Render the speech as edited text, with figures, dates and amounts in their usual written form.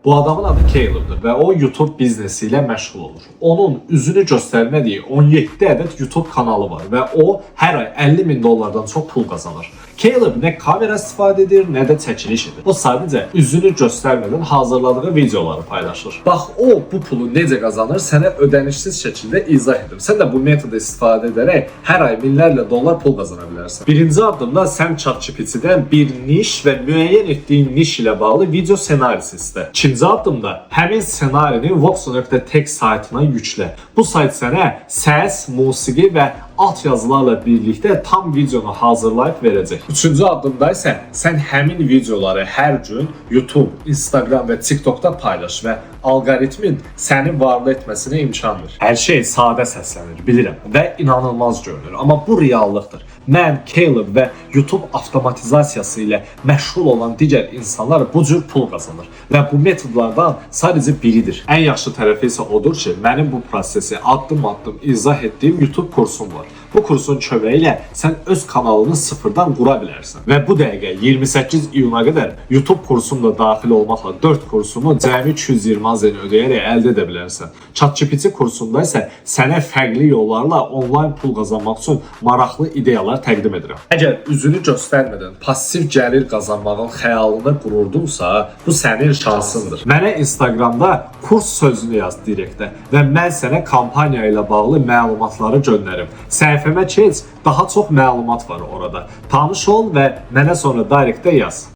Bu adamın adı Caleb'dır və o YouTube biznesi ilə məşğul olur. Onun üzünü göstərmədiyi 17 ədəd YouTube kanalı var və o hər ay 50 min dollardan çox pul qazanır. Caleb nə kamera istifadə edir, nə də çəkiliş edir. O sadəcə üzünü göstərmədən hazırladığı videoları paylaşır. Bax, o bu pulu necə qazanır, sənə ödənişsiz şəkildə izah edir. Sən də bu metodu istifadə edərək hər ay minlərlə dollar pul qazana bilərsən. Birinci addımda sən ChatGPT-dən bir niş və müəyyən etdiyin niş ilə bağlı video ssenarisi istə. İkinci addımda həmin ssenarini vox.tech saytına yüklə. Bu sayt sənə səs, musiqi və alt yazılarla birlikdə tam videonu hazırlayıb verəcək. Üçüncü addımda isə sən həmin videoları hər gün YouTube, Instagram və TikTokda paylaş və alqoritmin səni varlı etməsinə imkan ver. Hər şey sadə səslənir, bilirəm və inanılmaz görünür, amma bu reallıqdır. Mən, Caleb və YouTube avtomatizasiyası ilə məşğul olan digər insanlar bu cür pul qazanır və bu metodlardan sadəcə biridir. Ən yaxşı tərəfi isə odur ki, mənim bu prosesi addım-addım izah etdiyim YouTube kursum var. Bu kursun köməyi ilə sən öz kanalını sıfırdan qura bilərsən. Və bu dəqiqə 28 iyuna qədər YouTube kursumda daxil olmaqla 4 kursumu cəmi 220 AZN ödəyərək əldə edə bilərsən. ChatGPT kursunda isə sənə fərqli yollarla onlayn pul qazanmaq üçün maraqlı ideyalar təqdim edirəm. Əgər üzünü göstərmədən passiv gəlir qazanmağın xəyalını qururdunsa, bu sənin şansındır. Mənə Instagramda kurs sözünü yaz direktdə və mən sənə kampaniya ilə bağlı məlumatları göndərim. Səhifəmə keç, daha çox məlumat var orada. Tanış ol və mənə sonra direktdə yaz.